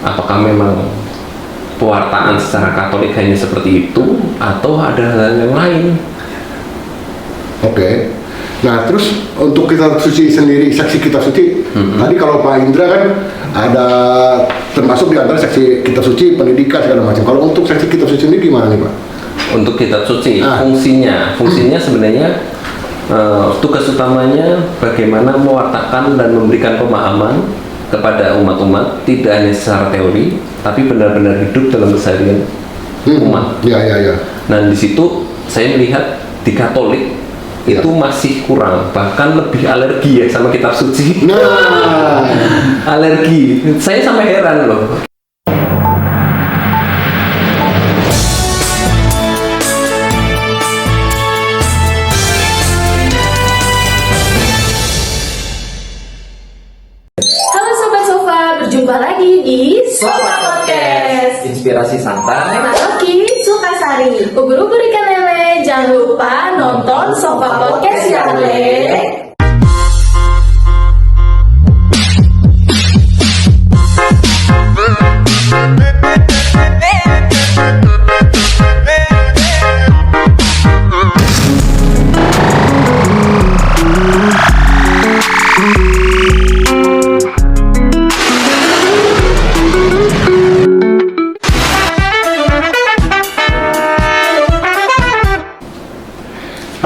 apakah memang pewartaan secara Katolik hanya seperti itu atau ada hal yang lain? Oke. Nah, terus untuk kitab suci sendiri, seksi kitab suci, tadi kalau Pak Indra kan ada termasuk di antara seksi kitab suci, pendidikan segala macam. Kalau untuk seksi kitab suci sendiri gimana nih Pak? Untuk kitab suci, fungsinya sebenarnya tugas utamanya bagaimana mewartakan dan memberikan pemahaman kepada umat-umat, tidak hanya secara teori, tapi benar-benar hidup dalam keseharian umat. Ya. Nah, di situ saya melihat di Katolik itu masih kurang, bahkan lebih alergi ya sama kitab suci. Nah, alergi. Saya sampai heran loh. Halo Sobat Sofa, berjumpa lagi di Sofa Podcast. Inspirasi santai. Rocky Sukasari. Ubur-ubur ikan lele, jangan lupa nonton Sofa Podcast ya lele.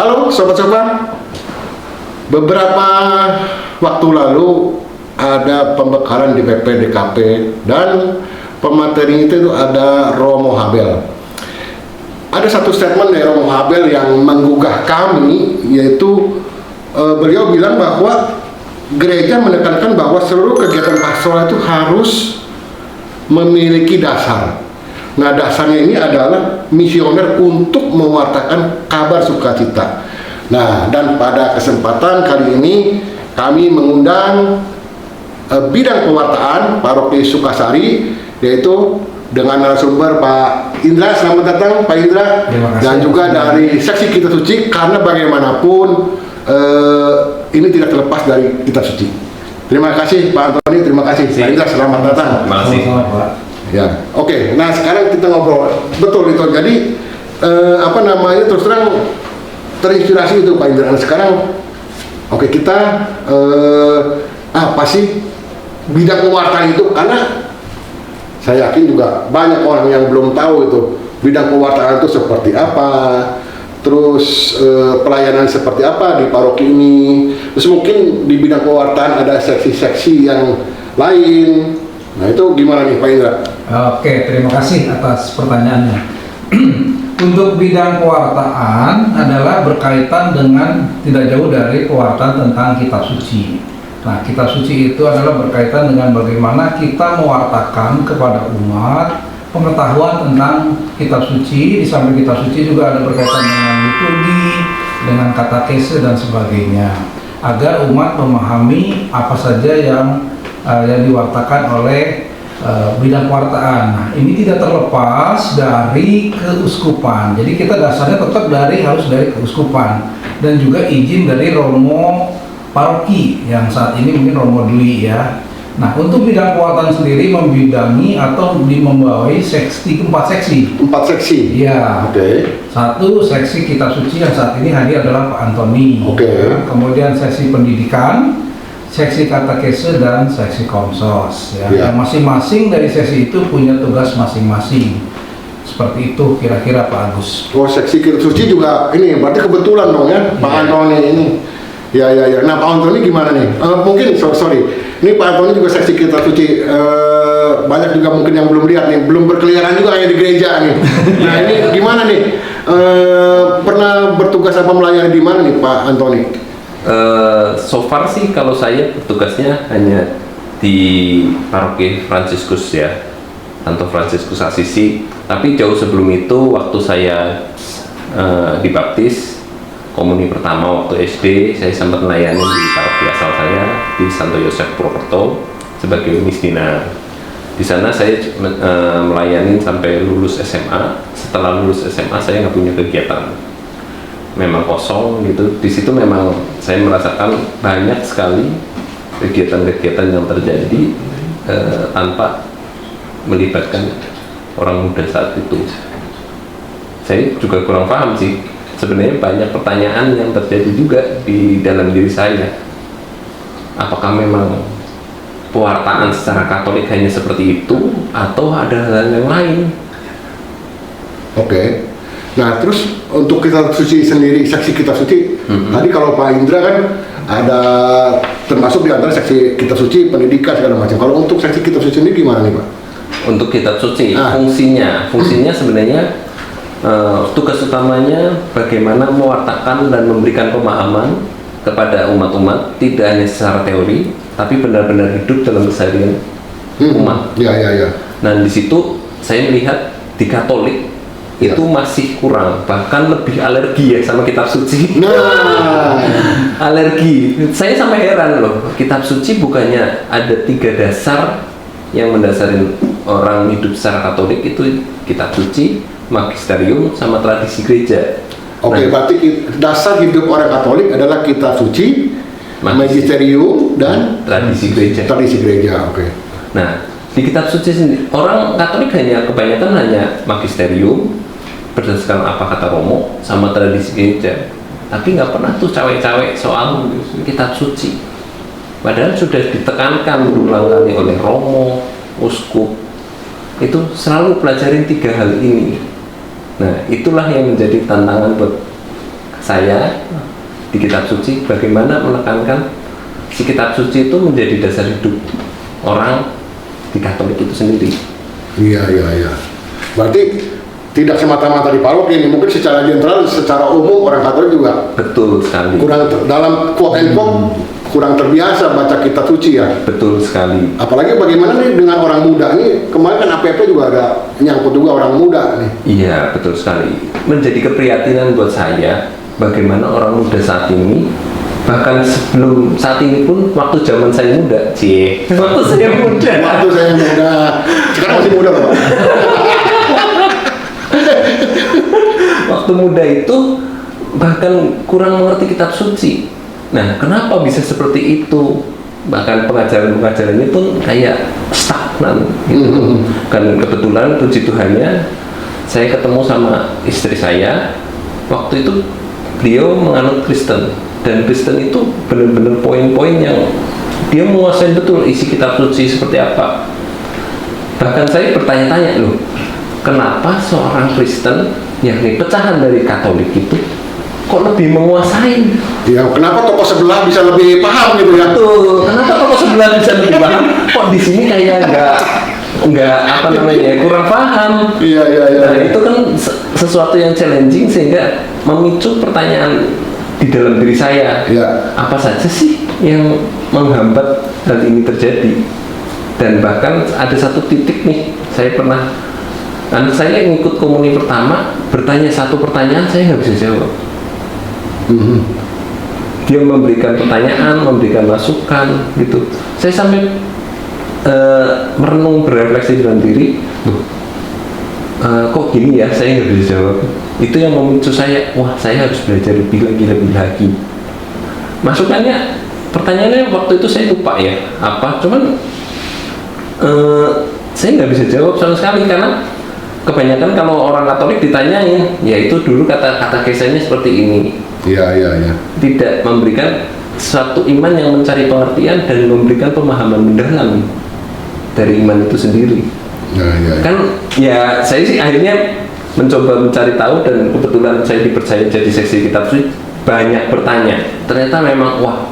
halo sobat-sobat. Beberapa waktu lalu ada pembekalan di PPDKP dan pemateri itu ada Romo Habel. Ada satu statement dari Romo Habel yang menggugah kami, yaitu beliau bilang bahwa gereja menekankan bahwa seluruh kegiatan pastoral itu harus memiliki dasar. Nah, dasarnya ini adalah misioner untuk mewartakan kabar sukacita. Nah, dan pada kesempatan kali ini kami mengundang bidang pewartaan Paroki Sukasari, yaitu dengan narasumber Pak Indra. Selamat datang Pak Indra. Dan juga dari seksi kitab suci, karena bagaimanapun ini tidak terlepas dari kitab suci. Terima kasih Pak Antoni, terima kasih Pak Indra, selamat datang. Terima kasih. Ya, oke. Nah, sekarang kita ngobrol. Betul itu. Jadi terus terang terinspirasi itu Pak Indra. Nah, sekarang kita apa sih bidang pewartaan itu? Karena saya yakin juga banyak orang yang belum tahu itu bidang pewartaan itu seperti apa. Terus pelayanan seperti apa di paroki ini. Terus mungkin di bidang pewartaan ada seksi-seksi yang lain. Nah, itu gimana nih Pak Indra? Oke, terima kasih atas pertanyaannya. Untuk bidang pewartaan adalah berkaitan dengan tidak jauh dari pewartaan tentang kitab suci. Nah, kitab suci itu adalah berkaitan dengan bagaimana kita mewartakan kepada umat pengetahuan tentang kitab suci. Di samping kitab suci juga ada berkaitan dengan liturgi, dengan katekese dan sebagainya, agar umat memahami apa saja yang diwartakan oleh bidang pewartaan. Nah, ini tidak terlepas dari keuskupan. Jadi kita dasarnya tetap harus dari keuskupan dan juga izin dari Romo Paroki yang saat ini mungkin Romo Dwi ya. Nah, untuk bidang pewartaan sendiri membidangi atau membawahi empat seksi. Iya. Oke. Satu, seksi kitab suci yang saat ini hadir adalah Pak Antoni. Oke. Kemudian seksi pendidikan, seksi katekese dan seksi komsos ya. Yang masing-masing dari seksi itu punya tugas masing-masing. Seperti itu kira-kira Pak Agus. Oh, seksi kitab suci juga ini berarti kebetulan dong ya, Pak Antoni ini. Ya. Nah, Pak Antoni gimana nih? Mungkin sorry. Ini Pak Antoni juga seksi kitab suci. Banyak juga mungkin yang belum lihat nih, belum berkeliaran juga kayak di gereja nih. Nah, ini gimana nih? Pernah bertugas apa melayani di mana nih Pak Antoni? So far sih kalau saya tugasnya hanya di Paroki Fransiskus ya, Santo Fransiskus Assisi. Tapi jauh sebelum itu waktu saya dibaptis komuni pertama waktu SD, saya sempat melayani di paroki asal saya di Santo Yosef Purwokerto sebagai misdina. Di sana saya melayani sampai lulus SMA. Setelah lulus SMA saya nggak punya kegiatan, memang kosong gitu. Di situ memang saya merasakan banyak sekali kegiatan-kegiatan yang terjadi tanpa melibatkan orang muda saat itu. Saya juga kurang paham sih. Sebenarnya banyak pertanyaan yang terjadi juga di dalam diri saya. Apakah memang pewartaan secara Katolik hanya seperti itu, atau ada hal yang lain? Oke. Nah, terus untuk kitab suci sendiri, seksi kitab suci, tadi kalau Pak Indra kan ada termasuk di antara seksi kitab suci, pendidikan segala macam. Kalau untuk seksi kitab suci sendiri gimana nih, Pak? Untuk kitab suci, fungsinya sebenarnya tugas utamanya bagaimana mewartakan dan memberikan pemahaman kepada umat-umat, tidak hanya secara teori, tapi benar-benar hidup dalam keseharian umat. Ya. Nah, di situ saya melihat di Katolik itu masih kurang, bahkan lebih alergi ya sama kitab suci. Nah, Alergi. Saya sampai heran loh, kitab suci bukannya ada 3 dasar yang mendasari orang hidup secara Katolik, itu kitab suci, magisterium, sama tradisi gereja. Oke, berarti dasar hidup orang Katolik adalah kitab suci, magisterium, dan tradisi gereja. Tradisi gereja, oke. Nah, di kitab suci sendiri, orang Katolik kebanyakan hanya magisterium berdasarkan apa kata Romo sama tradisi gereja, tapi nggak pernah tuh cawe-cawe soal kitab suci. Padahal sudah ditekankan berulang kali oleh Romo, uskup, itu selalu pelajarin 3 hal ini. Nah, itulah yang menjadi tantangan buat saya di kitab suci, bagaimana menekankan si kitab suci itu menjadi dasar hidup orang di Katolik itu sendiri. Iya. Berarti tidak semata-mata di paroki ini, mungkin secara general, secara umum orang Katolik juga Betul sekali. dalam quote and quote kurang terbiasa baca kitab suci ya. Betul sekali. Apalagi bagaimana nih dengan orang muda ini, kemarin kan APP juga ada nyangkut juga orang muda nih. Iya, betul sekali. Menjadi keprihatinan buat saya bagaimana orang muda saat ini, bahkan sebelum saat ini pun, waktu zaman saya muda, waktu saya muda, sekarang masih muda Pak. waktu muda itu bahkan kurang mengerti kitab suci. Nah, kenapa bisa seperti itu? Bahkan pengajaran-pengajarannya pun kayak stagnan gitu. Kan kebetulan puji Tuhannya saya ketemu sama istri saya. Waktu itu beliau menganut Kristen, dan Kristen itu benar-benar poin-poin yang dia menguasai betul isi kitab suci seperti apa. Bahkan saya bertanya-tanya, loh, kenapa seorang Kristen, yakni pecahan dari Katolik itu, kok lebih menguasai? Ya, kenapa tokoh sebelah bisa lebih paham gitu ya? Tuh, kenapa tokoh sebelah bisa lebih paham? Kok di sini kayak nggak apa namanya, kurang paham? Iya. Nah, itu kan sesuatu yang challenging, sehingga memicu pertanyaan di dalam diri saya. Iya. Apa saja sih yang menghambat hal ini terjadi? Dan bahkan ada satu titik nih, saya pernah, anak saya yang ikut komuni pertama bertanya satu pertanyaan, saya nggak bisa jawab. Dia memberikan pertanyaan, memberikan masukan gitu. Saya sampai merenung, berefleksi dalam diri, kok gini ya, saya nggak bisa jawab. Itu yang memicu saya, wah, saya harus belajar lebih lagi. Masukannya, pertanyaannya waktu itu saya lupa ya apa, cuman saya nggak bisa jawab sama sekali, karena kebanyakan kalau orang Katolik ditanyain, ya itu dulu kata kisahnya seperti ini. Iya. Tidak memberikan suatu iman yang mencari pengertian dan memberikan pemahaman mendalam dari iman itu sendiri. Iya. Kan ya saya sih akhirnya mencoba mencari tahu, dan kebetulan saya dipercaya jadi seksi kitab suci, banyak bertanya. Ternyata memang wah,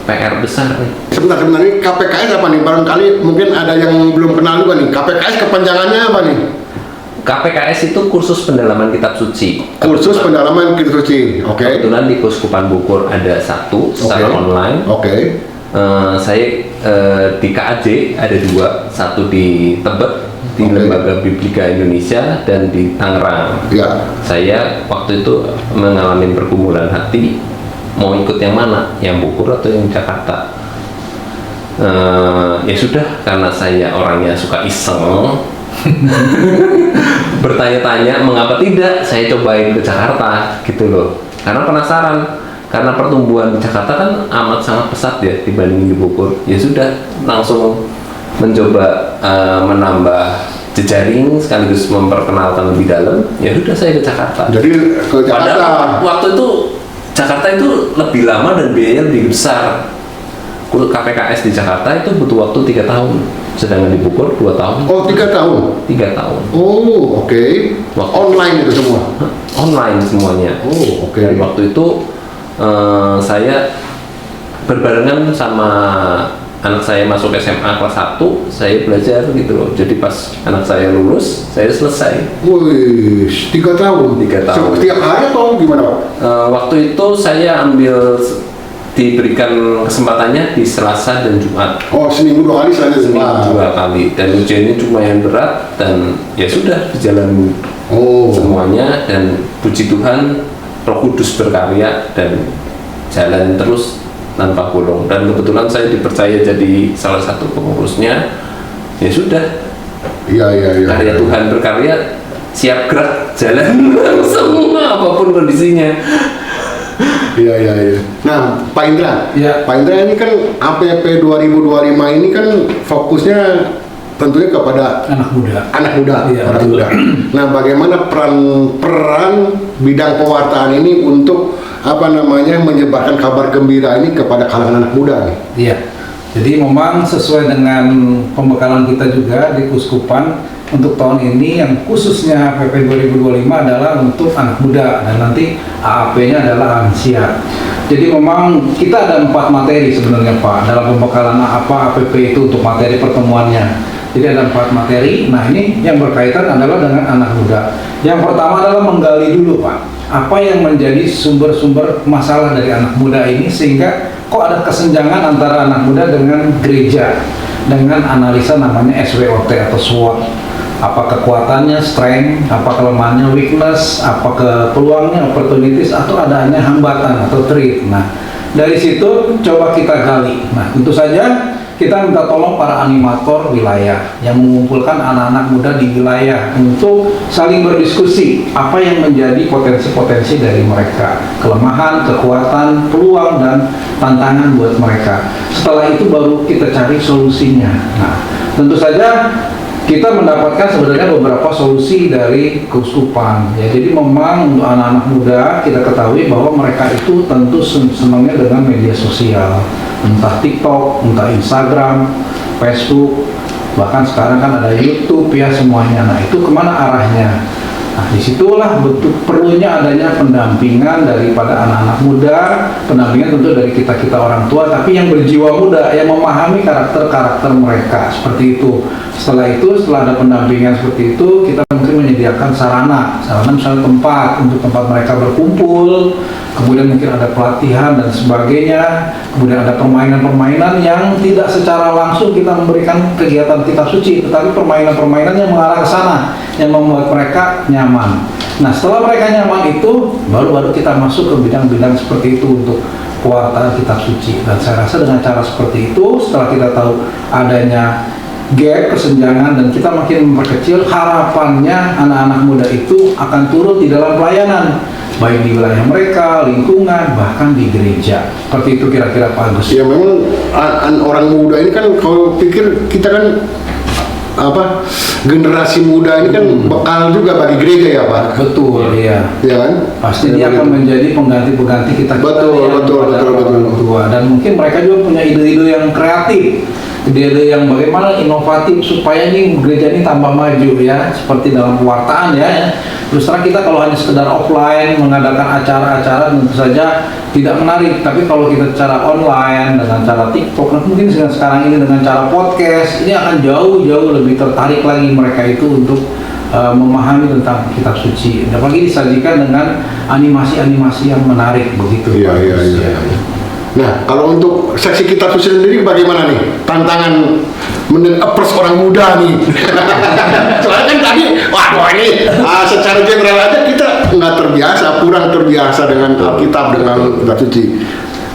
PR besar nih. Sebentar, ini KPKS apa nih? Barangkali mungkin ada yang belum kenal juga nih. KPKS kepanjangannya apa nih? KPKS itu kursus pendalaman kitab suci. Kursus pendalaman kitab suci. Oke. Kebetulan di Keuskupan Bogor ada satu secara online. Oke. Saya di KAJ ada 2, satu di Tebet di Lembaga Biblika Indonesia, dan di Tangerang. Ya. Saya waktu itu mengalami pergumulan hati, mau ikut yang mana, yang Bogor atau yang Jakarta. Ya sudah, karena saya orangnya suka iseng, bertanya-tanya, mengapa tidak saya cobain ke Jakarta gitu loh, karena penasaran, karena pertumbuhan di Jakarta kan amat sangat pesat ya dibanding di Bogor. Ya sudah, langsung mencoba menambah jejaring sekaligus memperkenalkan lebih dalam, ya udah saya ke Jakarta. Jadi ke Jakarta. Padahal waktu itu Jakarta itu lebih lama dan biayanya lebih besar. KPKS di Jakarta itu butuh waktu 3 tahun, sedangkan di Bogor 2 tahun. Oh, 3 tahun. 3 tahun. Oh, oke. Online itu semua. Online semuanya. Oh, oke. Dan waktu itu saya berbarengan sama anak saya masuk SMA kelas 1, saya belajar gitu loh. Jadi pas anak saya lulus, saya selesai. Wih, 3 tahun. 3 tahun. Setiap hari atau gimana, Pak? Waktu itu saya diberikan kesempatannya di Selasa dan Jumat. Oh, seminggu 2 kali saja. Seminggu 2 kali. Dan ujiannya cuma yang berat dan ya sudah berjalan semuanya, dan puji Tuhan Roh Kudus berkarya dan jalan terus tanpa bolong, dan kebetulan saya dipercaya jadi salah satu pengurusnya. Ya sudah, Iya. karya Tuhan berkarya, siap gerak jalan semua apapun kondisinya. Iya. Nah, Pak Indra. Iya. Pak Indra ini kan APP 2025 ini kan fokusnya tentunya kepada Anak muda. Iya, orang betul. muda. Nah, bagaimana peran bidang pewartaan ini untuk menyebarkan kabar gembira ini kepada kalangan anak muda nih? Iya. Jadi memang sesuai dengan pembekalan kita juga di Kuskupan untuk tahun ini, yang khususnya PP 2025 adalah untuk anak muda, dan nanti AAP-nya adalah lansia. Jadi memang kita ada 4 materi sebenarnya, Pak, dalam pembekalan APP itu untuk materi pertemuannya. Jadi ada 4 materi. Nah, ini yang berkaitan adalah dengan anak muda. Yang pertama adalah menggali dulu, Pak, apa yang menjadi sumber-sumber masalah dari anak muda ini, sehingga kok ada kesenjangan antara anak muda dengan gereja, dengan analisa namanya SWOT atau SWOT. Apa kekuatannya, strength, apa kelemahannya, weakness, apa peluangnya, opportunities, atau adanya hambatan atau threat. Nah, dari situ coba kita gali. Nah, tentu saja kita minta tolong para animator wilayah yang mengumpulkan anak-anak muda di wilayah untuk saling berdiskusi apa yang menjadi potensi-potensi dari mereka, kelemahan, kekuatan, peluang, dan tantangan buat mereka. Setelah itu baru kita cari solusinya. Nah, tentu saja kita mendapatkan sebenarnya beberapa solusi dari Keuskupan. Ya, jadi memang untuk anak-anak muda kita ketahui bahwa mereka itu tentu senangnya dengan media sosial, entah TikTok, entah Instagram, Facebook, bahkan sekarang kan ada YouTube ya semuanya. Nah, itu kemana arahnya? Nah, disitulah bentuk perlunya adanya pendampingan daripada anak-anak muda, pendampingan tentu dari kita-kita orang tua, tapi yang berjiwa muda, yang memahami karakter-karakter mereka, seperti itu. Setelah ada pendampingan seperti itu, kita mungkin menyediakan sarana misalnya tempat mereka berkumpul, kemudian mungkin ada pelatihan dan sebagainya, kemudian ada permainan-permainan yang tidak secara langsung kita memberikan kegiatan kitab suci, tetapi permainan-permainan yang mengarah ke sana, yang membuat mereka nyaman. Nah, setelah mereka nyaman itu, baru kita masuk ke bidang-bidang seperti itu untuk pewartaan kitab suci. Dan saya rasa dengan cara seperti itu, setelah kita tahu adanya gap, kesenjangan, dan kita makin memperkecil, harapannya anak-anak muda itu akan turun di dalam pelayanan, baik di wilayah mereka, lingkungan, bahkan di gereja. Seperti itu kira-kira Pak Agus. Ya, memang orang muda ini kan, kalau pikir kita kan generasi muda ini kan bekal juga bagi gereja ya, Pak. Betul, iya. Ya kan? Pasti dia akan menjadi pengganti kita. Betul. Tua. Dan mungkin mereka juga punya ide-ide yang kreatif, ide-ide yang bagaimana inovatif supaya ini gereja ini tambah maju ya, seperti dalam pewartaan ya. Terus terang kita kalau hanya sekedar offline mengadakan acara-acara tentu saja tidak menarik, tapi kalau kita secara online dengan cara TikTok, mungkin sekarang ini dengan cara podcast, ini akan jauh-jauh lebih tertarik lagi mereka itu untuk memahami tentang kitab suci. Apalagi disajikan dengan animasi-animasi yang menarik begitu. Iya. Nah, kalau untuk seksi kitab suci sendiri bagaimana nih? Tantangan approach orang muda nih. Soalnya kan tadi, ini secara general aja kita nggak terbiasa, kurang terbiasa dengan Alkitab, dengan kitab suci.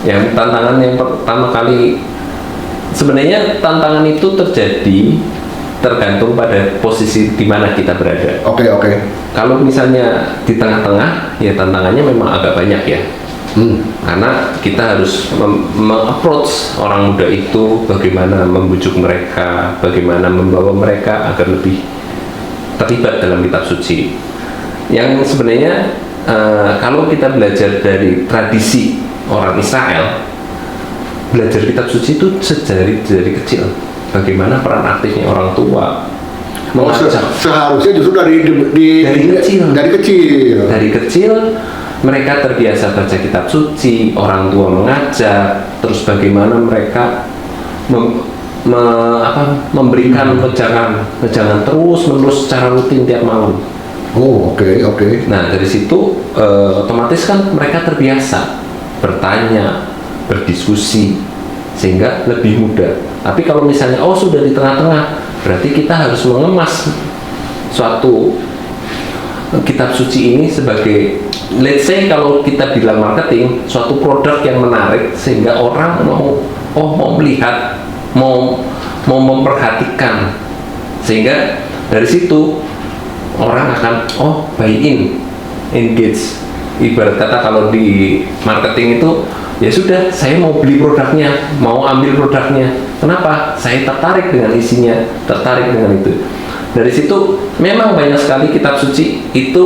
Yang tantangan yang pertama kali, sebenarnya tantangan itu terjadi tergantung pada posisi di mana kita berada. Oke. Kalau misalnya di tengah-tengah, ya tantangannya memang agak banyak ya. Karena kita harus approach orang muda itu, bagaimana membujuk mereka, bagaimana membawa mereka agar lebih terlibat dalam kitab suci. Yang sebenarnya kalau kita belajar dari tradisi orang Israel, belajar kitab suci itu dari kecil. Bagaimana peran aktifnya orang tua mengajak. Seharusnya justru dari kecil. Dari kecil mereka terbiasa baca kitab suci, orang tua mengajak, terus bagaimana mereka memberikan wejangan terus-menerus secara rutin tiap malam. Oh, oke. Nah, dari situ otomatis kan mereka terbiasa bertanya, berdiskusi, sehingga lebih mudah. Tapi kalau misalnya sudah di tengah-tengah, berarti kita harus mengemas suatu kitab suci ini sebagai, let's say kalau kita bilang marketing, suatu produk yang menarik sehingga orang mau melihat, mau memperhatikan, sehingga dari situ orang akan buy in, engage. Ibarat kata kalau di marketing itu, ya sudah, saya mau beli produknya, mau ambil produknya. Kenapa? Saya tertarik dengan isinya, tertarik dengan itu. Dari situ memang banyak sekali kitab suci itu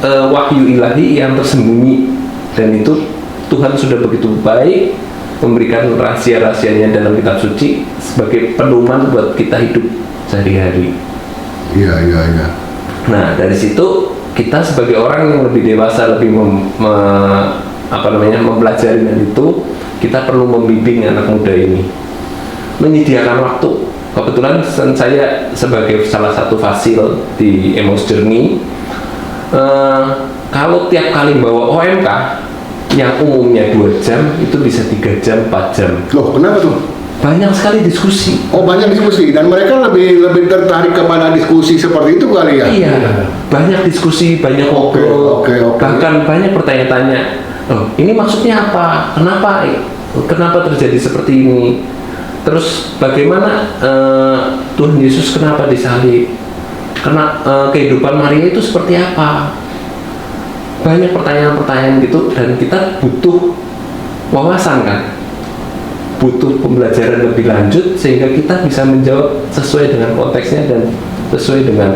wahyu ilahi yang tersembunyi, dan itu Tuhan sudah begitu baik memberikan rahasia-rahasianya dalam kitab suci sebagai pedoman buat kita hidup sehari-hari. Iya. Nah, dari situ kita sebagai orang yang lebih dewasa, lebih mempelajari itu, kita perlu membimbing anak muda ini, menyediakan waktu. Kebetulan saya sebagai salah satu fasil di Emmaus Journey, kalau tiap kali bawa OMK yang umumnya 2 jam, itu bisa 3 jam, 4 jam. Loh, kenapa tuh? Banyak sekali diskusi. Oh, banyak diskusi, dan mereka lebih tertarik kepada diskusi seperti itu kali ya? Iya, banyak diskusi, banyak ngobrol, Oke. bahkan banyak pertanyaan-tanya. Ini maksudnya apa? Kenapa terjadi seperti ini? Terus bagaimana Tuhan Yesus kenapa disalib? Kehidupan Maria itu seperti apa? Banyak pertanyaan-pertanyaan gitu, dan kita butuh wawasan kan? Butuh pembelajaran lebih lanjut sehingga kita bisa menjawab sesuai dengan konteksnya dan sesuai dengan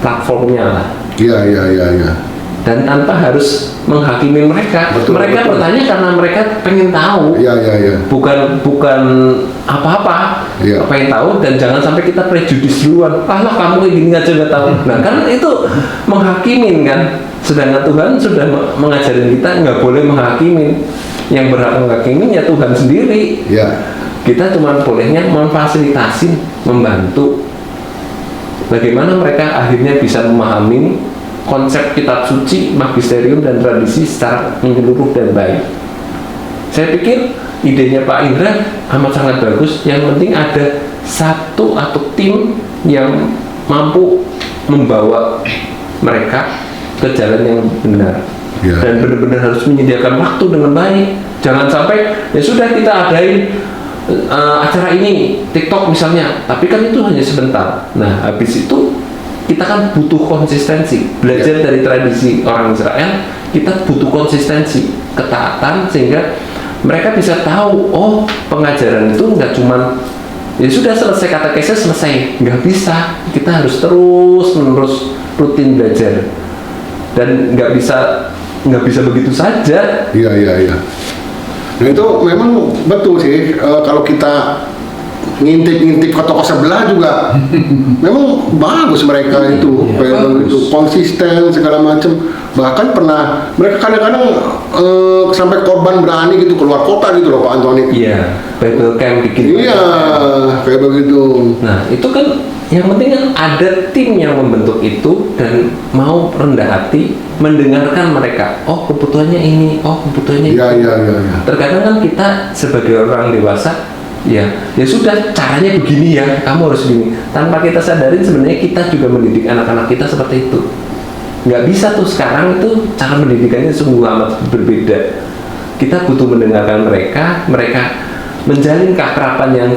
platformnya lah. Iya. Dan tanpa harus menghakimi mereka. Betul. Bertanya karena mereka pengen tahu. Iya. Bukan apa-apa. Iya. Pengen tahu, dan jangan sampai kita prejudis duluan. Lah kamu kayak gini aja nggak tahu. Nah, kan itu menghakimin kan. Sedangkan Tuhan sudah mengajarin kita nggak boleh menghakimin. Yang berhak menghakimin ya Tuhan sendiri. Iya. Kita cuma bolehnya memfasilitasi, membantu. Bagaimana mereka akhirnya bisa memahami konsep kitab suci, magisterium, dan tradisi secara menyeluruh dan baik. Saya pikir idenya Pak Indra amat sangat bagus. Yang penting ada satu atau tim yang mampu membawa mereka ke jalan yang benar. Ya. Dan benar-benar harus menyediakan waktu dengan baik. Jangan sampai ya sudah kita adain acara ini, TikTok misalnya, tapi kan itu hanya sebentar. Nah, habis itu kita kan butuh konsistensi. Belajar dari tradisi orang Israel, kita butuh konsistensi, ketaatan, sehingga mereka bisa tahu, pengajaran itu nggak cuman ya sudah selesai katekesnya selesai, nggak bisa. Kita harus terus menerus rutin belajar, dan nggak bisa begitu saja. Iya. Nah, itu memang betul sih. Kalau kita ngintip ke toko sebelah juga memang bagus mereka itu, itu konsisten segala macam. Bahkan pernah mereka kadang-kadang sampai korban berani gitu keluar kota gitu loh Pak Antoni. Iya, Bible Camp bikin. Iya, kayak begitu. Nah, itu kan yang penting kan ada tim yang membentuk itu dan mau rendah hati mendengarkan mereka. Kebutuhannya ini, kebutuhannya itu. Iya. Terkadang kan kita sebagai orang dewasa, ya sudah, caranya begini ya, kamu harus begini. Tanpa kita sadarin sebenarnya kita juga mendidik anak-anak kita seperti itu. Nggak bisa tuh sekarang itu cara pendidikannya sungguh amat berbeda. Kita butuh mendengarkan mereka menjalin keakraban yang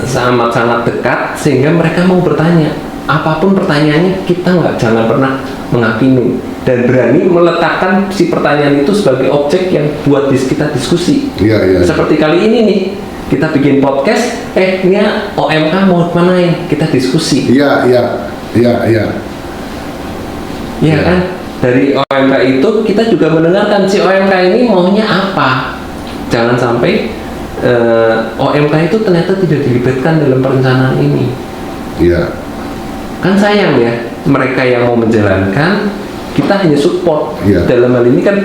sangat dekat sehingga mereka mau bertanya. Apapun pertanyaannya, kita jangan pernah menghakimi, dan berani meletakkan si pertanyaan itu sebagai objek yang buat kita diskusi. Iya. Seperti kali ini nih, kita bikin podcast, ini OMK mau manain, kita diskusi. Iya. Iya kan? Dari OMK itu kita juga mendengarkan si OMK ini maunya apa. Jangan sampai OMK itu ternyata tidak dilibatkan dalam perencanaan ini. Iya. Kan sayang ya, mereka yang mau menjalankan, kita hanya support. Iya. Dalam hal ini kan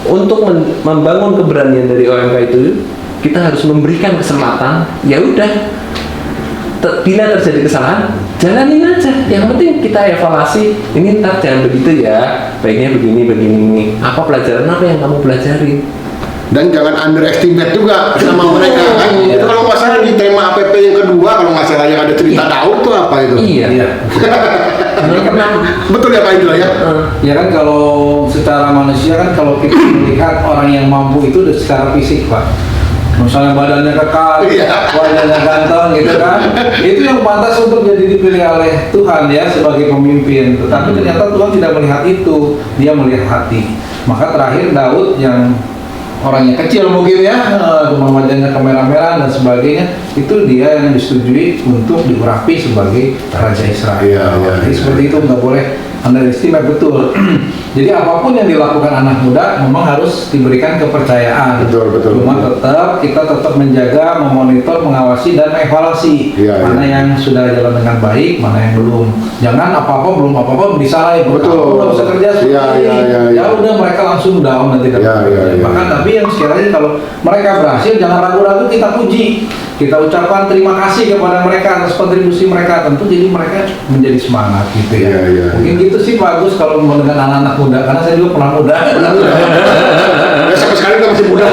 untuk membangun keberanian dari OMK itu, kita harus memberikan kesempatan. Ya udah, bila terjadi kesalahan, jalanin aja. Yang penting kita evaluasi. Ini ntar jangan begitu ya, baiknya begini. Apa pelajaran apa yang kamu pelajari? Dan jangan underestimate juga sama mereka kan. Itu kalau nggak salah di tema APP yang kedua, kalau nggak salah yang ada cerita Daud tuh apa itu? Iya. Betul ya Pak Indra ya? Ya kan, kalau secara manusia kan, kalau kita melihat orang yang mampu itu secara fisik Pak, misalnya badannya kekal, wajahnya ganteng gitu kan, itu yang pantas untuk jadi dipilih oleh Tuhan ya sebagai pemimpin. Tetapi ternyata Tuhan tidak melihat itu, dia melihat hati. Maka terakhir Daud yang orangnya kecil mungkin ya, cuma wajahnya kamera-merah dan sebagainya, itu dia yang disetujui untuk diurapi sebagai Raja Israel. Jadi seperti itu, nggak boleh underestimate, betul. Jadi apapun yang dilakukan anak muda memang harus diberikan kepercayaan. Betul. Cuma kita tetap menjaga, memonitor, mengawasi dan mengevaluasi mana yang sudah jalan dengan baik, mana yang belum. Jangan belum apa-apa disalahin. Betul. Udah bisa kerja seperti ya udah mereka langsung down dan tidak bekerja. Bahkan tapi yang sekali kalau mereka berhasil, jangan ragu-ragu kita puji. Kita ucapkan terima kasih kepada mereka atas kontribusi mereka, tentu jadi mereka menjadi semangat gitu ya. Mungkin gitu sih Pak Agus kalau mau dengan anak-anak muda, karena saya juga pernah muda. Ya sampai sekarang kita masih muda.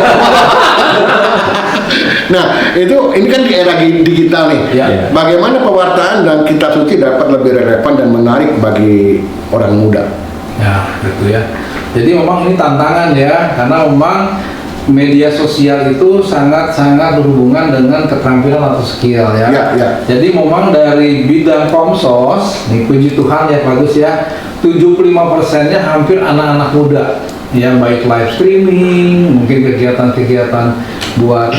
Nah, ini kan di era digital nih. Bagaimana pewartaan dan kitab suci dapat lebih relevan dan menarik bagi orang muda? Ya, gitu ya. Jadi memang ini tantangan ya, karena memang media sosial itu sangat-sangat berhubungan dengan keterampilan atau skill ya. Jadi memang dari bidang komsos, nih puji Tuhan ya bagus ya, 75%-nya hampir anak-anak muda yang baik live streaming, mungkin kegiatan-kegiatan buat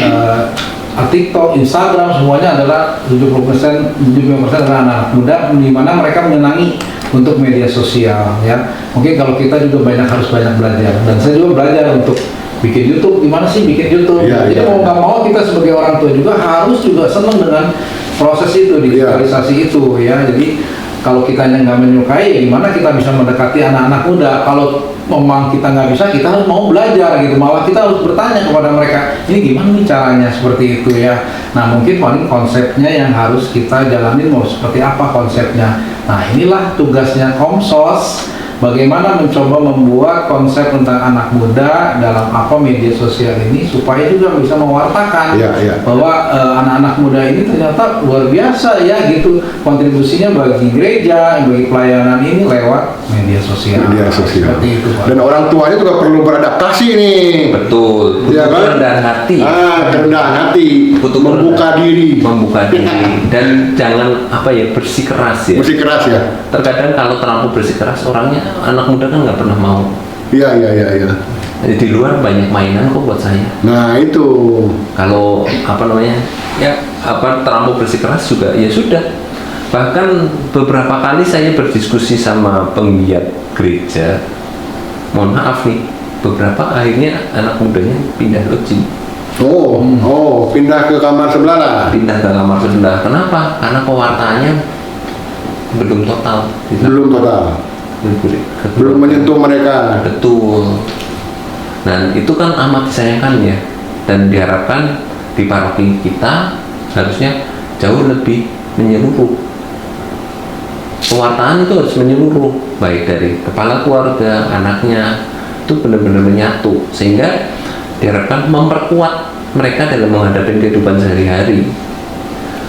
TikTok, Instagram, semuanya adalah 75% adalah anak muda, di mana mereka menyenangi untuk media sosial ya. Mungkin kalau kita juga harus banyak belajar, dan saya juga belajar untuk bikin YouTube. Gimana sih bikin YouTube? Jadi mau nggak mau kita sebagai orang tua juga harus juga senang dengan proses itu, digitalisasi itu ya. Jadi kalau kita yang nggak menyukai, ya gimana kita bisa mendekati anak-anak muda? Kalau memang kita nggak bisa, kita harus mau belajar gitu. Malah kita harus bertanya kepada mereka, ini gimana nih caranya seperti itu ya. Nah mungkin paling konsepnya yang harus kita jalanin mau seperti apa konsepnya. Nah inilah tugasnya Komsos. Bagaimana mencoba membuat konsep tentang anak muda dalam media sosial ini supaya juga bisa mewartakan bahwa anak-anak muda ini ternyata luar biasa ya gitu kontribusinya bagi gereja, bagi pelayanan ini lewat media sosial. Seperti itu, Pak. Dan orang tuanya juga perlu beradaptasi nih. Betul. Butuh kerendahan hati. Kerendahan hati. Butuh membuka diri dan jangan bersikeras ya. Bersikeras ya. Terkadang kalau terlalu bersikeras orangnya, anak muda kan nggak pernah mau. Iya. Di luar banyak mainan kok buat saya. Nah itu. Kalau terlalu bersikeras juga ya sudah. Bahkan beberapa kali saya berdiskusi sama penggiat gereja. Mohon maaf nih, beberapa akhirnya anak mudanya pindah lodging. Pindah ke kamar sebelah lah. Pindah ke kamar sebelah. Kenapa? Karena pewartaannya belum total. Belum menyentuh mereka. Betul. Dan itu kan amat disayangkan ya. Dan diharapkan di paroki kita harusnya jauh lebih menyeluruh. Pewartaan itu harus menyeluruh, baik dari kepala keluarga, anaknya, itu benar-benar menyatu, sehingga diharapkan memperkuat mereka dalam menghadapi kehidupan sehari-hari.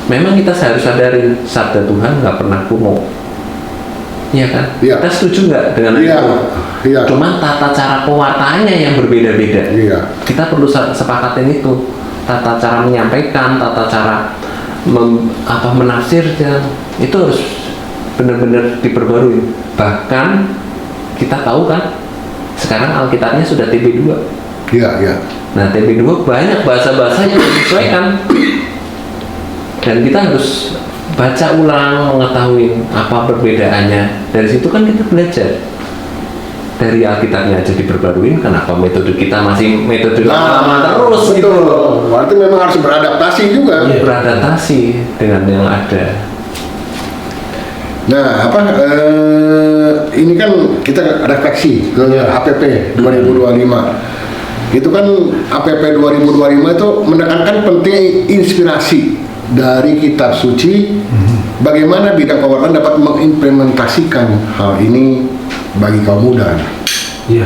Memang kita harus sadari sabda Tuhan nggak pernah kuno. Iya kan? Kita setuju nggak dengan itu? Cuma tata cara pewartaannya yang berbeda-beda. Kita perlu sepakatin itu. Tata cara menyampaikan, tata cara menafsirkan, itu harus benar-benar diperbarui. Bahkan kita tahu kan sekarang Alkitabnya sudah TB2. Iya, iya. Nah, TB2 banyak bahasa-bahasa yang disesuaikan. Dan kita harus baca ulang, mengetahui apa perbedaannya. Dari situ kan kita belajar. Dari Alkitabnya aja diperbaruin, kenapa metode kita masih metode lama terus betul. gitu. Berarti memang harus beradaptasi juga. Beradaptasi dengan yang ada. Nah, ini kan kita refleksi ke APP 2025. Itu kan APP 2025 itu menekankan pentingnya inspirasi dari kitab suci. Bagaimana bidang kewartaan dapat mengimplementasikan hal ini bagi kaum muda. Iya.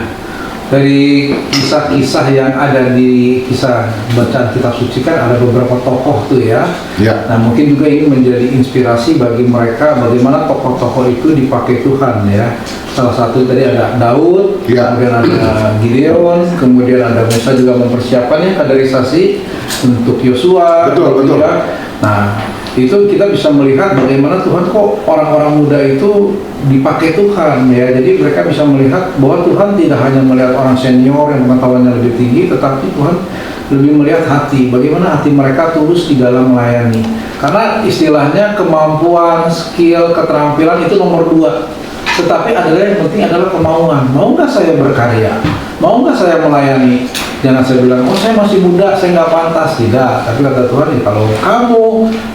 Dari kisah-kisah yang ada di kisah bacaan kitab suci kan ada beberapa tokoh tuh ya. Ya. Nah mungkin juga ini menjadi inspirasi bagi mereka bagaimana tokoh-tokoh itu dipakai Tuhan ya. Salah satu tadi ada Daud, Ya. kemudian ada Gideon, kemudian ada Musa juga mempersiapkannya kaderisasi untuk Yosua. Betul, gitu betul. ya. Nah itu kita bisa melihat bagaimana Tuhan kok orang-orang muda itu dipakai Tuhan ya. Jadi mereka bisa melihat bahwa Tuhan tidak hanya melihat orang senior yang pengetahuannya lebih tinggi, tetapi Tuhan lebih melihat hati, bagaimana hati mereka tulus di dalam melayani. Karena istilahnya kemampuan, skill, keterampilan itu nomor 2. Tetapi adalah yang penting adalah kemauan. Mau nggak saya berkarya? Mau nggak saya melayani? Jangan saya bilang, oh saya masih muda, saya nggak pantas. Tidak. Tapi kata Tuhan, ya, kalau kamu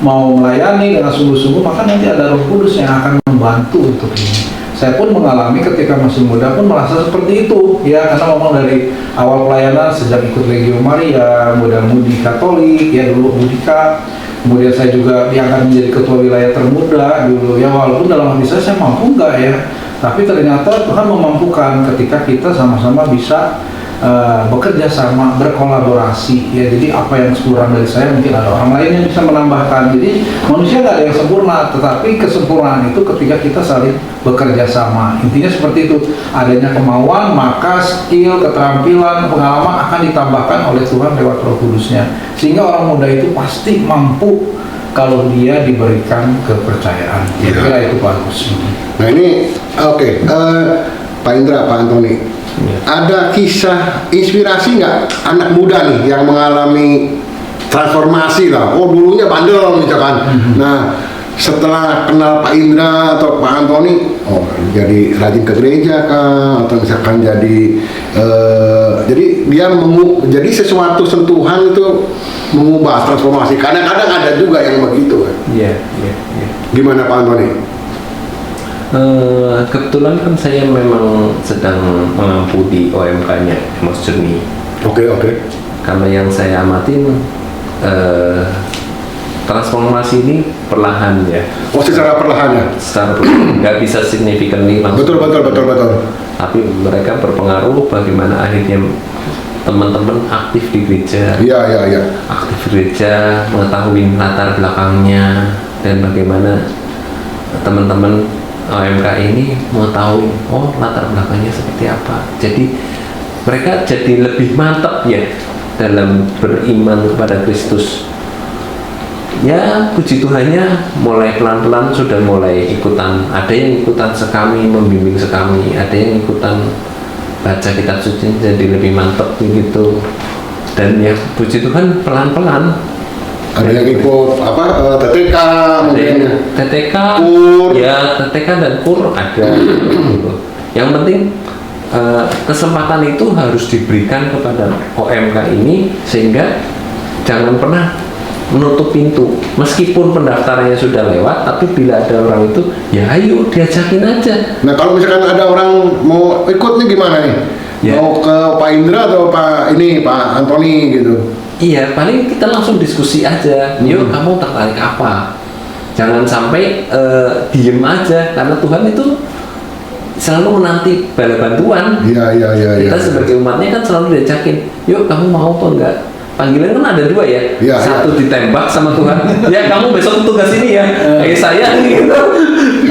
mau melayani dengan sungguh-sungguh, maka nanti ada Roh Kudus yang akan membantu untuk ini. Saya pun mengalami ketika masih muda pun merasa seperti itu, ya karena memang dari awal pelayanan sejak ikut Legio Maria, kemudian Mudi Katolik, ya dulu Mudika. Kemudian saya juga diangkat menjadi ketua wilayah termuda dulu ya, walaupun dalam hati saya mampu enggak ya, tapi ternyata Tuhan memampukan ketika kita sama-sama bisa bekerja sama, berkolaborasi ya. Jadi apa yang kurang dari saya mungkin ada orang lain yang bisa menambahkan. Jadi manusia nggak ada yang sempurna, tetapi kesempurnaan itu ketika kita saling bekerja sama. Intinya seperti itu, adanya kemauan maka skill, keterampilan, pengalaman akan ditambahkan oleh Tuhan lewat Roh Kudusnya, sehingga orang muda itu pasti mampu kalau dia diberikan kepercayaan. Kira-kira itu bagus. Nah ini oke. Pak Indra, Pak Antoni, ada kisah inspirasi nggak anak muda nih yang mengalami transformasi lah? Oh dulunya bandel misalkan. Nah setelah kenal Pak Indra atau Pak Antoni, oh jadi rajin ke gereja kah? Atau misalkan jadi dia jadi sesuatu sentuhan itu mengubah transformasi. Kadang-kadang ada juga yang begitu kan. Iya. Gimana Pak Antoni? Kebetulan kan saya memang sedang mengampu di OMK-nya Emmaus Journey. Oke. Karena yang saya amatin transformasi ini perlahan ya. Oh secara perlahan ya? Secara perlahan, nggak bisa signifikan nih langsung. Betul. Tapi mereka berpengaruh bagaimana akhirnya teman-teman aktif di gereja. Iya. Aktif di gereja, mengetahui latar belakangnya, dan bagaimana teman-teman OMK ini mengetahui latar belakangnya seperti apa. Jadi mereka jadi lebih mantap ya dalam beriman kepada Kristus. Ya puji Tuhannya mulai pelan-pelan sudah mulai ikutan. Ada yang ikutan sekami, membimbing sekami. Ada yang ikutan baca kitab suci jadi lebih mantap begitu. Dan ya puji Tuhan pelan-pelan. Ada yang ikut TTK mungkin. TTK, KUR. ya TTK dan KUR ada. Gitu. Yang penting kesempatan itu harus diberikan kepada OMK ini sehingga jangan pernah menutup pintu. Meskipun pendaftarannya sudah lewat, tapi bila ada orang itu, ya ayo diajakin aja. Nah kalau misalkan ada orang mau ikut nih gimana nih? Ya. Mau ke Pak Indra atau Pak Antoni gitu? Iya, paling kita langsung diskusi aja. Yuk, kamu tertarik apa? Jangan sampai diem aja, karena Tuhan itu selalu menanti bala bantuan. Iya. Kita sebagai umatnya kan selalu diajakin, yuk kamu mau apa enggak? Panggilan kan ada dua ya. Iya, Satu ditembak sama Tuhan. Ya kamu besok tugas ini ya. Kayak saya gitu.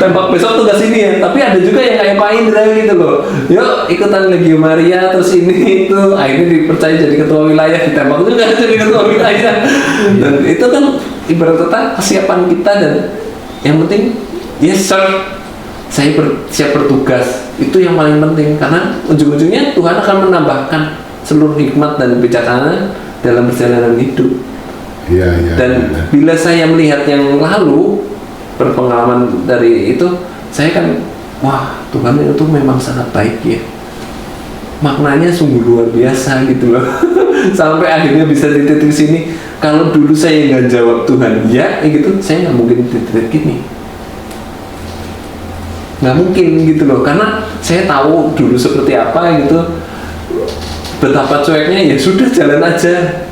Tembak besok tugas ini ya. Tapi ada juga yang kayak Pak Indra gitu loh. Yuk ikutan Legio Maria terus ini itu. Akhirnya dipercaya jadi ketua wilayah, ditembak juga jadi ketua wilayah. Dan itu kan ibarat kata kesiapan kita, dan yang penting serve siap bertugas. Itu yang paling penting, karena ujung-ujungnya Tuhan akan menambahkan seluruh hikmat dan bijaksana dalam perjalanan hidup. Iya. Dan bila saya melihat yang lalu, berpengalaman dari itu, saya kan, wah, Tuhan itu memang sangat baik ya. Maknanya sungguh luar biasa gitu loh. Sampai akhirnya bisa di titik sini. Kalau dulu saya nggak jawab Tuhan ya gitu, saya nggak mungkin di titik ini. Nggak mungkin gitu loh, karena saya tahu dulu seperti apa gitu. Betapa cueknya, ya sudah jalan aja.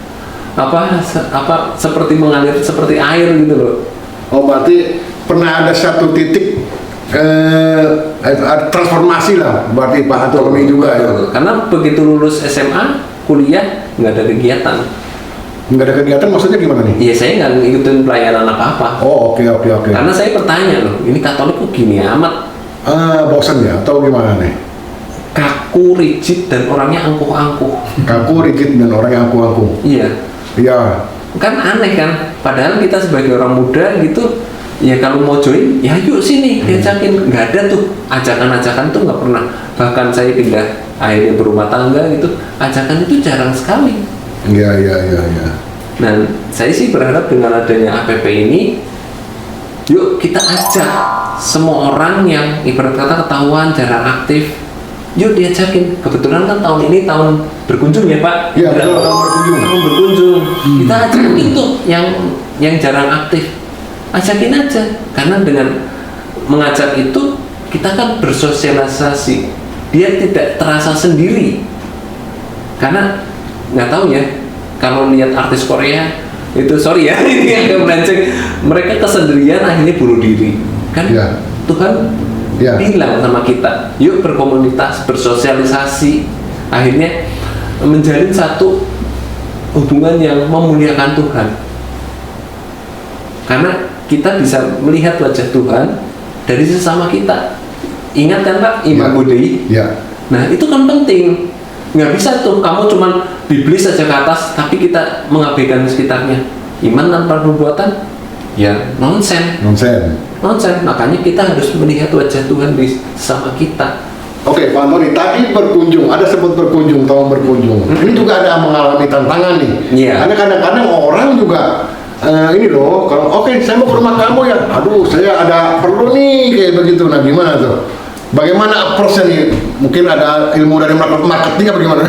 Apa seperti mengalir seperti air gitu loh. Oh, berarti pernah ada satu titik transformasi lah, berarti Pak Antoni juga ya. Karena begitu lulus SMA, kuliah nggak ada kegiatan. Nggak ada kegiatan maksudnya gimana nih? Iya, saya nggak ngikutin pelayanan apa-apa. Oh, oke. Karena saya bertanya loh, ini Katolik kok gini amat? Bosan ya atau gimana nih? Kaku, rigid, dan orangnya angkuh-angkuh. Kaku, rigid, dan orangnya angkuh-angkuh. Iya. Iya. Kan aneh kan? Padahal kita sebagai orang muda gitu, ya kalau mau join, ya yuk sini, diajakin. Nggak ada tuh ajakan-ajakan tuh, nggak pernah. Bahkan saya pindah akhirnya berumah tangga gitu, ajakan itu jarang sekali. Iya. Nah, saya sih berharap dengan adanya APP ini, yuk kita ajak semua orang yang ibarat kata ketahuan jarang aktif, yuk diajakin. Kebetulan kan tahun ini tahun berkunjung ya Pak. Iya, betul, tahun berkunjung. Tahun berkunjung. Kita ajakin itu yang jarang aktif, ajakin aja. Karena dengan mengajak itu kita kan bersosialisasi, dia tidak terasa sendiri. Karena nggak tahu ya, kalau lihat artis Korea itu, sorry ya ini agak melenceng, mereka kesendirian akhirnya bunuh diri kan. Ya. Tuhan bilang sama kita, yuk berkomunitas, bersosialisasi, akhirnya menjalin satu hubungan yang memuliakan Tuhan. Karena kita bisa melihat wajah Tuhan dari sesama kita. Ingat kan Pak, Imago Dei? Ya. Nah itu kan penting. Nggak bisa tuh kamu cuman biblis saja ke atas tapi kita mengabaikan sekitarnya. Iman tanpa perbuatan ya nonsen. Makanya kita harus melihat wajah Tuhan di sama kita. Oke, Pak Antoni, tadi berkunjung, ada sebut berkunjung, tahun berkunjung. Ini juga ada mengalami tantangan nih. Iya. Karena kadang-kadang orang juga ini loh, kalau oke, saya mau ke rumah kamu ya, aduh saya ada perlu nih kayak begitu. Nah gimana tuh? Bagaimana approach-nya nih? Mungkin ada ilmu dari marketing apa gimana?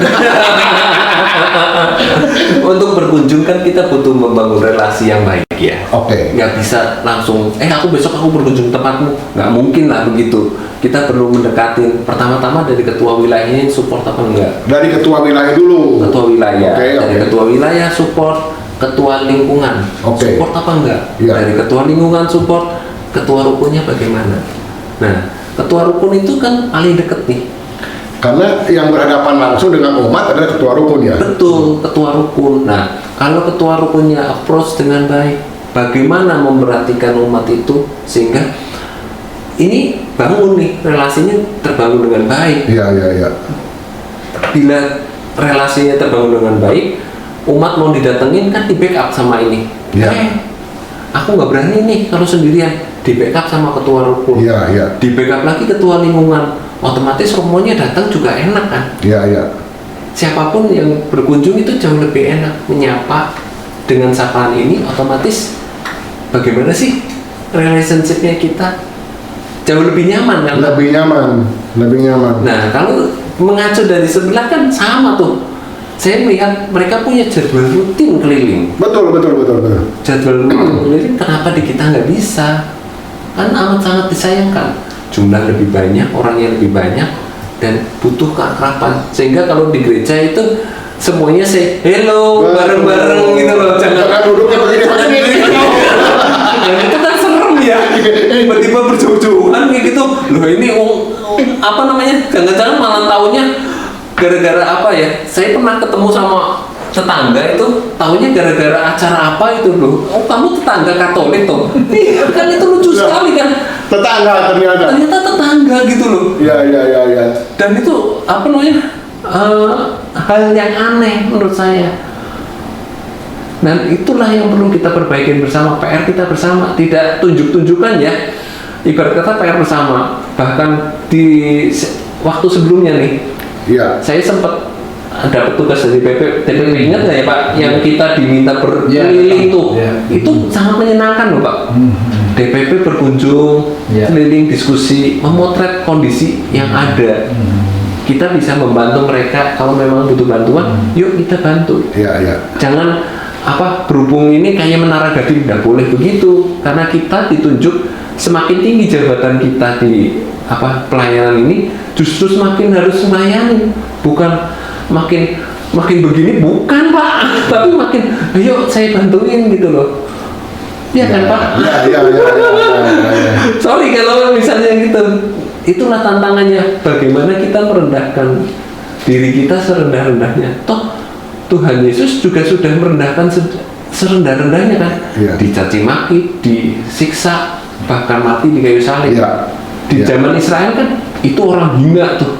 Untuk berkunjung kan kita butuh membangun relasi yang baik ya. Oke. Nggak bisa langsung, besok aku berkunjung tempatmu. Nggak mungkin lah begitu. Kita perlu mendekatin. Pertama-tama dari ketua wilayahnya support apa enggak? Dari ketua wilayah dulu. Ketua wilayah. Dari ketua wilayah support, ketua lingkungan support apa enggak? Ya. Dari ketua lingkungan support, ketua rukunnya bagaimana? Nah, ketua rukun itu kan paling deket nih. Karena yang berhadapan langsung dengan umat adalah ketua rukun ya? Betul, ketua rukun. Nah, kalau ketua rukunnya approach dengan baik, bagaimana memperhatikan umat itu sehingga ini bangun nih, relasinya terbangun dengan baik. Iya. Bila relasinya terbangun dengan baik, umat mau didatengin kan di backup sama ini. Iya. Aku nggak berani nih kalau sendirian, di backup sama ketua rukun. Iya. Di backup lagi ketua lingkungan, otomatis romonya datang juga enak kan. Iya. Siapapun yang berkunjung itu jauh lebih enak menyapa dengan sapaan ini, otomatis bagaimana sih relationship-nya kita jauh lebih nyaman kan? Lebih nyaman. Nah kalau mengacu dari sebelah kan sama tuh. Saya melihat mereka punya jadwal rutin keliling. Betul. Jadwal rutin keliling, kenapa di kita nggak bisa? Kan amat sangat disayangkan. Jumlah lebih banyak, orangnya lebih banyak, dan butuh keakraban. Sehingga kalau di gereja itu semuanya hello bareng-bareng gitu loh. Jangan duduknya begini. Dan itu kan serem ya. Tiba-tiba berjauh-jauhan kayak gitu. Loh ini apa namanya? Jangan-jangan malam tahunnya gara-gara apa ya? Saya pernah ketemu sama tetangga itu, tahunya gara-gara acara apa itu loh. Oh kamu tetangga Katolik toh? Kan itu lucu sekali kan? Tetangga ternyata tetangga gitu loh. Iya. Dan itu apa namanya? Hal yang aneh menurut saya. Dan itulah yang perlu kita perbaiki bersama, PR kita bersama. Tidak tunjuk-tunjukkan ya. ibarat kata PR bersama. Bahkan di waktu sebelumnya nih, Iya. saya sempat dapat tugas dari TPP, ingat nggak ya Pak, yang kita diminta berkeliling tuh, itu sangat menyenangkan loh Pak. DPP berkunjung, keliling diskusi, memotret kondisi yang ada. Kita bisa membantu mereka kalau memang butuh bantuan, yuk kita bantu. Iya. Jangan berhubung ini kayak Menara Gading, tidak boleh begitu, karena kita ditunjuk semakin tinggi jabatan kita di pelayanan ini, justru semakin harus melayani, bukan makin begini, bukan Pak, tapi makin ayo saya bantuin gitu loh. Ya kan Pak? Iya. Sorry kalau misalnya gitu. Itulah tantangannya, bagaimana kita merendahkan diri kita serendah-rendahnya. Toh Tuhan Yesus juga sudah merendahkan serendah-rendahnya kan. Dicaci maki, disiksa, bahkan mati di kayu salib. Di zaman Israel kan itu orang hina tuh.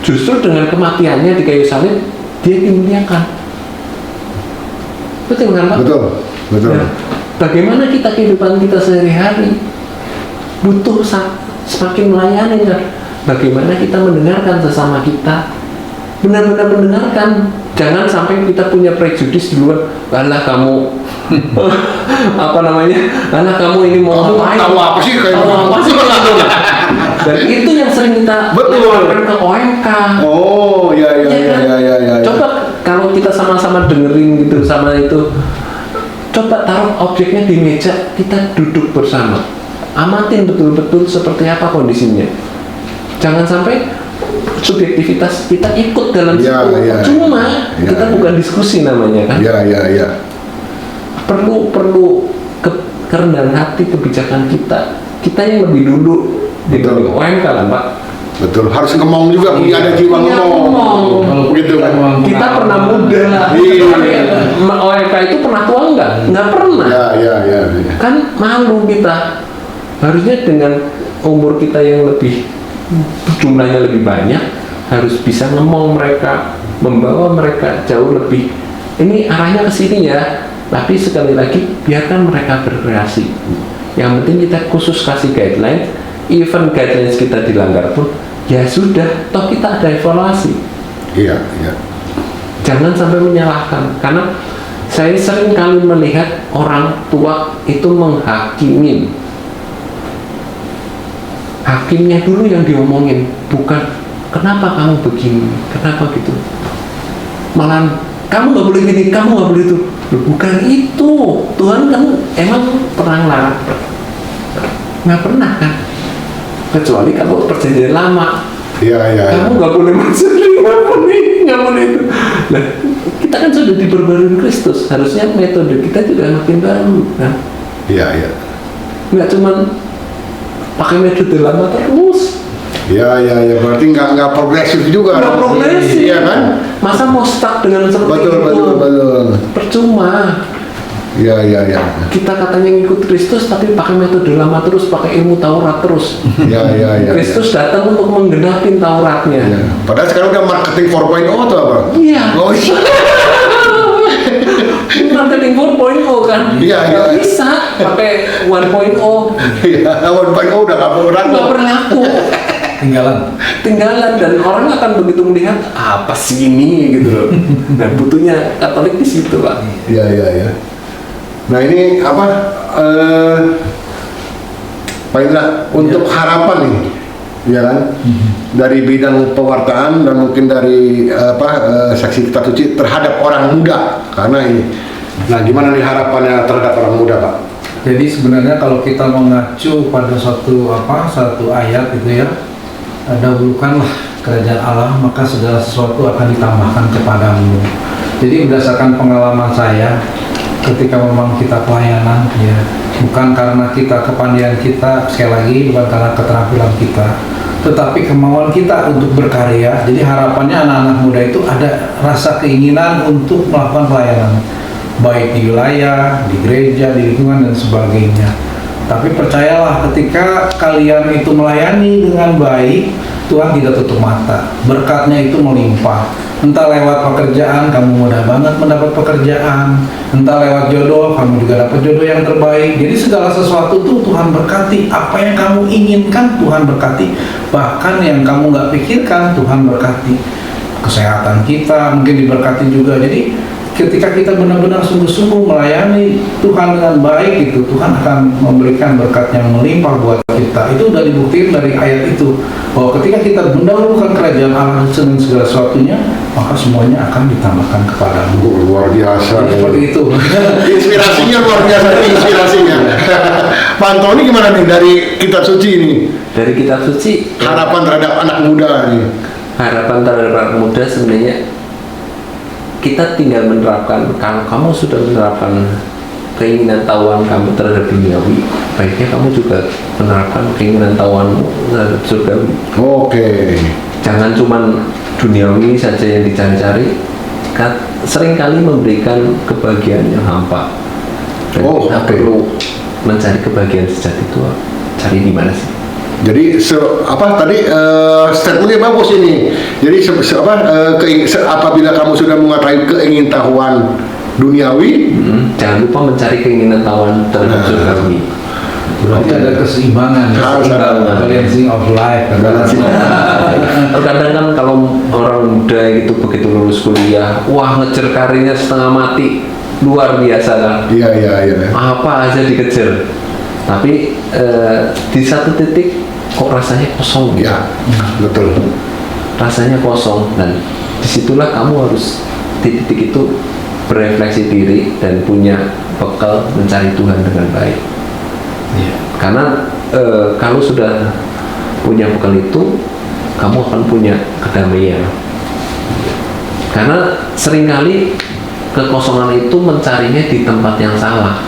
Justru dengan kematiannya di kayu salib dia dimuliakan. Betul kan Pak? Betul. Nah, bagaimana kita kehidupan kita sehari-hari butuh semakin melayani kan? Bagaimana kita mendengarkan sesama kita, benar-benar mendengarkan. Jangan sampai kita punya prejudis duluan. Alah kamu alah kamu ini mau ngapain? Tahu apa sih kayak Dan itu yang sering kita lakukan ke OMK. Oh, iya. Coba kalau kita sama-sama dengerin gitu sama itu, coba taruh objeknya di meja, kita duduk bersama, amatin betul-betul seperti apa kondisinya. Jangan sampai subjektivitas kita ikut dalam situ. Cuma kita bukan diskusi namanya kan. Iya. Perlu kerendahan hati, kebijakan kita yang lebih dulu di OMK kan Pak. Betul, harus ngomong juga, ada jiwa ngomong. Kalau Begitu kan. Kita pernah muda. OMK itu pernah tua nggak pernah. Iya. Kan malu kita. Harusnya dengan umur kita yang lebih, jumlahnya lebih banyak, harus bisa ngomong mereka, membawa mereka jauh lebih. Ini arahnya ke sini ya. Tapi sekali lagi biarkan mereka berkreasi. Yang penting kita khusus kasih guideline. Even guidelines kita dilanggar pun, ya sudah, toh kita ada evaluasi. Iya. Jangan sampai menyalahkan, karena saya sering kali melihat orang tua itu menghakimin. Hakimnya dulu yang diomongin, bukan kenapa kamu begini, kenapa gitu. Malah kamu nggak boleh gini, kamu nggak boleh itu. Bukan itu. Tuhan kan emang pernah ngelarang? Nggak pernah kan? Kecuali kalau perjanjian lama. Iya. Kamu nggak boleh mencuri, nggak boleh itu. Nah, kita kan sudah diperbarui Kristus. Harusnya metode kita juga makin baru kan? Iya. Nggak cuman pakai metode lama terus. Iya. Berarti nggak progresif juga. Nggak progresif. Iya kan? Masa mau stuck dengan seperti itu? Betul. Percuma. Iya. Kita katanya ngikut Kristus tapi pakai metode lama terus, pakai ilmu Taurat terus. Iya. Kristus datang untuk menggenapin Tauratnya. Ya. Padahal sekarang udah marketing 4.0 atau apa? Iya. Oh iya. Marketing 4.0 kan? Iya. Bisa pakai 1.0. Iya, 1.0 udah nggak berlaku. Tinggalan dan orang akan begitu melihat apa sih ini gitu loh. Dan butuhnya Katolik di situ Pak. Iya. Nah ini apa? Pak Indra, untuk harapan nih, ya kan? Dari bidang pewartaan dan mungkin dari saksi kitab suci terhadap orang muda, karena ini. Nah, gimana nih harapannya terhadap orang muda, Pak? Jadi sebenarnya kalau kita mengacu pada satu ayat itu ya, dahulukanlah kerajaan Allah, maka segala sesuatu akan ditambahkan kepadamu. Jadi berdasarkan pengalaman saya, ketika memang kita pelayanan, ya bukan karena kita kepandaian kita, sekali lagi bukan karena keterampilan kita, tetapi kemauan kita untuk berkarya. Jadi harapannya anak-anak muda itu ada rasa keinginan untuk melakukan pelayanan, baik di wilayah, di gereja, di lingkungan dan sebagainya. Tapi percayalah, ketika kalian itu melayani dengan baik, Tuhan tidak tutup mata, berkatnya itu melimpah. Entah lewat pekerjaan, kamu mudah banget mendapat pekerjaan. Entah lewat jodoh, kamu juga dapat jodoh yang terbaik. Jadi segala sesuatu tuh Tuhan berkati. Apa yang kamu inginkan Tuhan berkati. Bahkan yang kamu nggak pikirkan Tuhan berkati. Kesehatan kita mungkin diberkati juga. Jadi ketika kita benar-benar sungguh-sungguh melayani Tuhan dengan baik, itu Tuhan akan memberikan berkat yang melimpah buat kita. Itu udah dibuktikan dari ayat itu, bahwa ketika kita mendahulukan kerajaan Allah dengan segala sesuatunya, maka semuanya akan ditambahkan kepadamu. Luar biasa. Jadi seperti itu. Inspirasinya luar biasa nih, inspirasinya. Pak Antoni gimana nih dari kitab suci ini? Dari kitab suci, Harapan terhadap anak muda nih. harapan terhadap anak muda sebenarnya kita tinggal menerapkan. Kalau kamu sudah menerapkan keinginan tahuan kamu terhadap duniawi, baiknya kamu juga menerapkan keinginan tahuanmu terhadap surgawi. Oke. Jangan cuman duniawi saja yang dicari-cari. Seringkali memberikan kebahagiaan yang hampa. Dan kita perlu mencari kebahagiaan sejati itu cari di mana sih? Jadi statementnya bagus ini. Jadi apabila kamu sudah mengetahui keingintahuan duniawi, jangan lupa mencari keinginan tahuan terhadap surgawi. Berarti ada keseimbangan, balancing of life. Terkadang kan kalau orang muda itu begitu lulus kuliah, wah ngejar karirnya setengah mati, luar biasa kan? Iya. Apa aja dikejar, tapi di satu titik kok rasanya kosong gitu. Ya, betul. Rasanya kosong, dan disitulah kamu harus di titik itu berefleksi diri dan punya bekal mencari Tuhan dengan baik. Iya. Karena kalau sudah punya bekal itu, kamu akan punya kedamaian. Karena seringkali kekosongan itu mencarinya di tempat yang salah,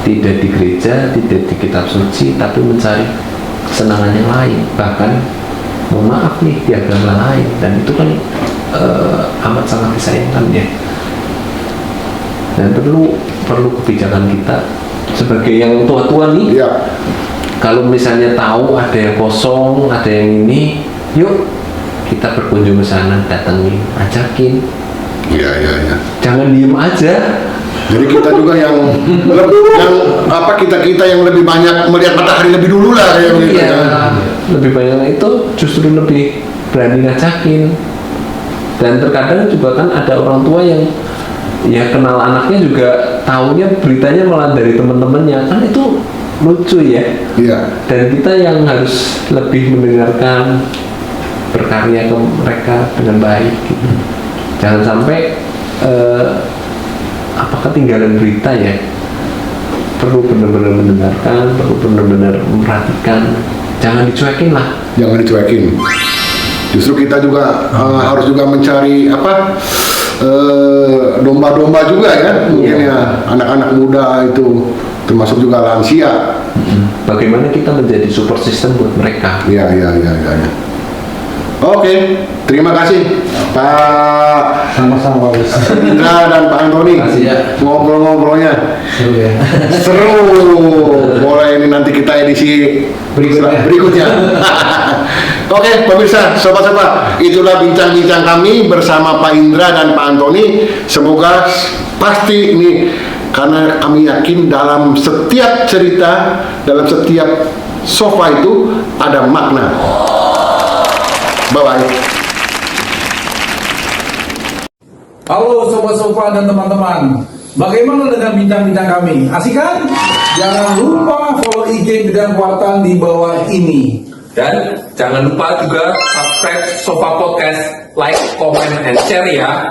tidak di gereja, tidak di kitab suci, tapi mencari kesenangan yang lain, bahkan mohon maaf nih di agama lain, dan itu kan amat sangat disayangkan ya. Dan perlu kebijakan kita sebagai yang tua-tua nih. Iya. Kalau misalnya tahu ada yang kosong, ada yang ini, yuk kita berkunjung ke sana, datengin, ajakin. Iya. Jangan diem aja. Jadi kita juga yang kita yang lebih banyak melihat matahari lebih dulu lah kayak begitu. Iya, lebih banyak itu justru lebih berani ngajakin. Dan terkadang juga kan ada orang tua yang ya kenal anaknya juga taunya beritanya malah dari teman-temannya, kan itu lucu ya. Iya. Dan kita yang harus lebih mendengarkan, berkarya ke mereka dengan baik gitu. Jangan sampai ketinggalan berita ya. Perlu benar-benar mendengarkan, perlu benar-benar memperhatikan. Jangan dicuekin lah. Jangan dicuekin. Justru kita juga harus juga mencari domba-domba juga ya, mungkin ya anak-anak muda itu, termasuk juga lansia. Bagaimana kita menjadi support system buat mereka? Iya. Oke, terima kasih Pak Sama-sama Pak Wis. Indra dan Pak Antoni. Makasih ya. Ngobrol-ngobrolnya Seru ya. seru. Boleh ini nanti kita edisi berikutnya. Oke, pemirsa, sobat-sobat, itulah bincang-bincang kami bersama Pak Indra dan Pak Antoni. Semoga pasti ini, karena kami yakin dalam setiap cerita, dalam setiap sofa itu ada makna. Bye-bye. Halo sobat-sobat dan teman-teman, bagaimana dengan bincang-bincang kami? Asik kan? Jangan lupa follow IG Bidang Kekuatan di bawah ini. Dan jangan lupa juga subscribe Sofa Podcast, like, comment, and share ya.